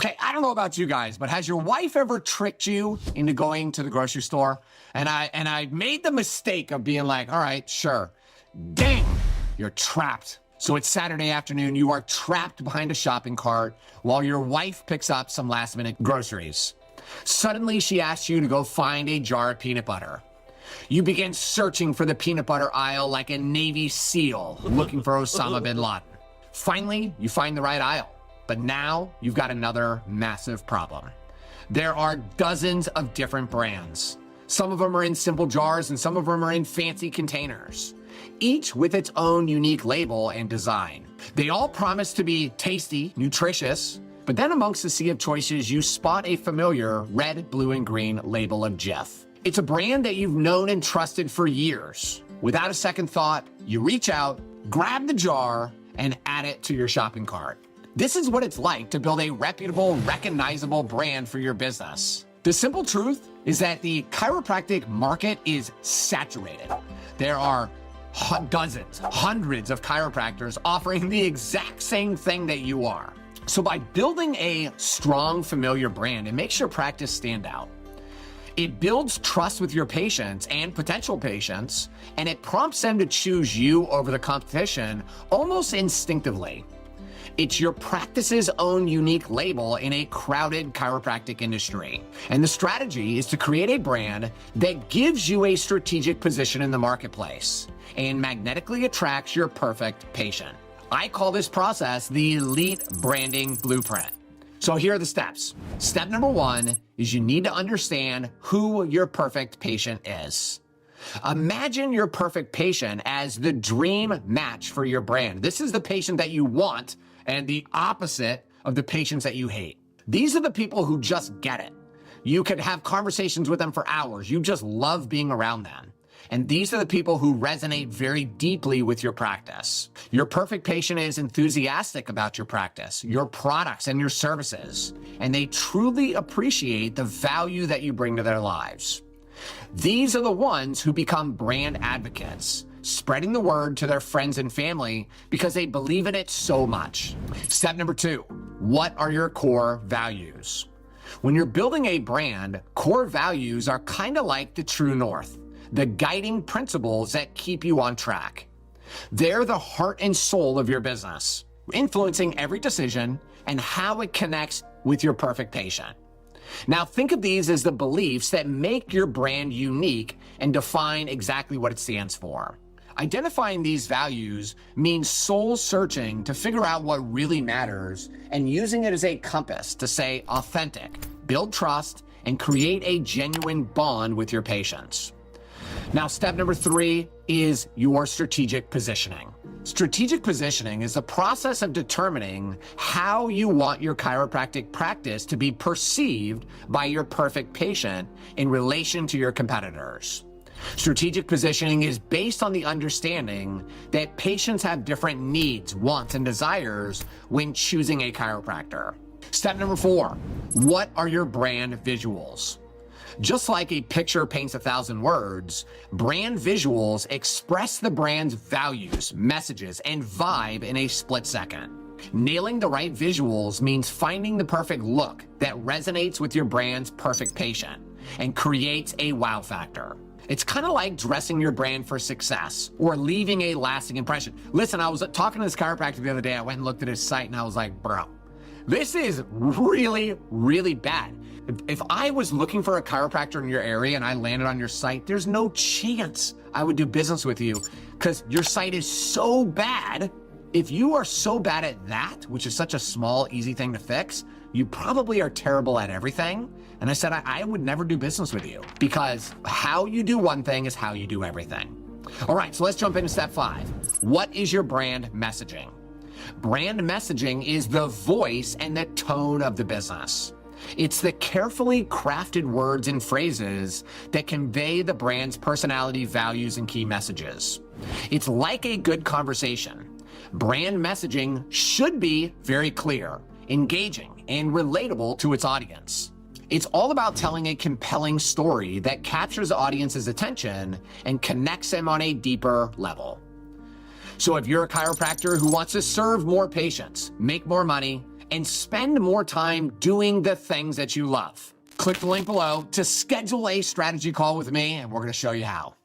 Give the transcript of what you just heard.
Okay, I don't know about you guys, but has your wife ever tricked you into going to the grocery store? And I made the mistake of being like, all right, sure. Dang, you're trapped. So it's Saturday afternoon, you are trapped behind a shopping cart while your wife picks up some last minute groceries. Suddenly she asks you to go find a jar of peanut butter. You begin searching for the peanut butter aisle like a Navy SEAL looking for Osama bin Laden. Finally, you find the right aisle. But now you've got another massive problem. There are dozens of different brands. Some of them are in simple jars and some of them are in fancy containers, each with its own unique label and design. They all promise to be tasty, nutritious, but then amongst the sea of choices, you spot a familiar red, blue, and green label of Jif. It's a brand that you've known and trusted for years. Without a second thought, you reach out, grab the jar, and add it to your shopping cart. This is what it's like to build a reputable, recognizable brand for your business. The simple truth is that the chiropractic market is saturated. There are dozens, hundreds of chiropractors offering the exact same thing that you are. So by building a strong, familiar brand, it makes your practice stand out. It builds trust with your patients and potential patients, and it prompts them to choose you over the competition almost instinctively. It's your practice's own unique label in a crowded chiropractic industry. And the strategy is to create a brand that gives you a strategic position in the marketplace and magnetically attracts your perfect patient. I call this process the elite branding blueprint. So here are the steps. Step number one is you need to understand who your perfect patient is. Imagine your perfect patient as the dream match for your brand. This is the patient that you want and the opposite of the patients that you hate. These are the people who just get it. You could have conversations with them for hours. You just love being around them. And these are the people who resonate very deeply with your practice. Your perfect patient is enthusiastic about your practice, your products, and your services, and they truly appreciate the value that you bring to their lives. These are the ones who become brand advocates, spreading the word to their friends and family because they believe in it so much. Step number two, what are your core values? When you're building a brand, core values are kind of like the true north, the guiding principles that keep you on track. They're the heart and soul of your business, influencing every decision and how it connects with your perfect patient. Now think of these as the beliefs that make your brand unique and define exactly what it stands for. Identifying these values means soul searching to figure out what really matters and using it as a compass to stay authentic, build trust, and create a genuine bond with your patients. Now, step number three is your strategic positioning. Strategic positioning is the process of determining how you want your chiropractic practice to be perceived by your perfect patient in relation to your competitors. Strategic positioning is based on the understanding that patients have different needs, wants, and desires when choosing a chiropractor. Step number four, what are your brand visuals? Just like a picture paints 1,000 words, brand visuals express the brand's values, messages, and vibe in a split second. Nailing the right visuals means finding the perfect look that resonates with your brand's perfect patient and creates a wow factor. It's kind of like dressing your brand for success or leaving a lasting impression. Listen, I was talking to this chiropractor the other day. I went and looked at his site and I was like, bro, this is really, really bad. If I was looking for a chiropractor in your area and I landed on your site, there's no chance I would do business with you because your site is so bad. If you are so bad at that, which is such a small, easy thing to fix, you probably are terrible at everything. And I said, I would never do business with you because how you do one thing is how you do everything. All right, so let's jump into step five. What is your brand messaging? Brand messaging is the voice and the tone of the business. It's the carefully crafted words and phrases that convey the brand's personality, values, and key messages. It's like a good conversation. Brand messaging should be very clear, engaging, and relatable to its audience. It's all about telling a compelling story that captures the audience's attention and connects them on a deeper level. So if you're a chiropractor who wants to serve more patients, make more money, and spend more time doing the things that you love. Click the link below to schedule a strategy call with me, and we're going to show you how.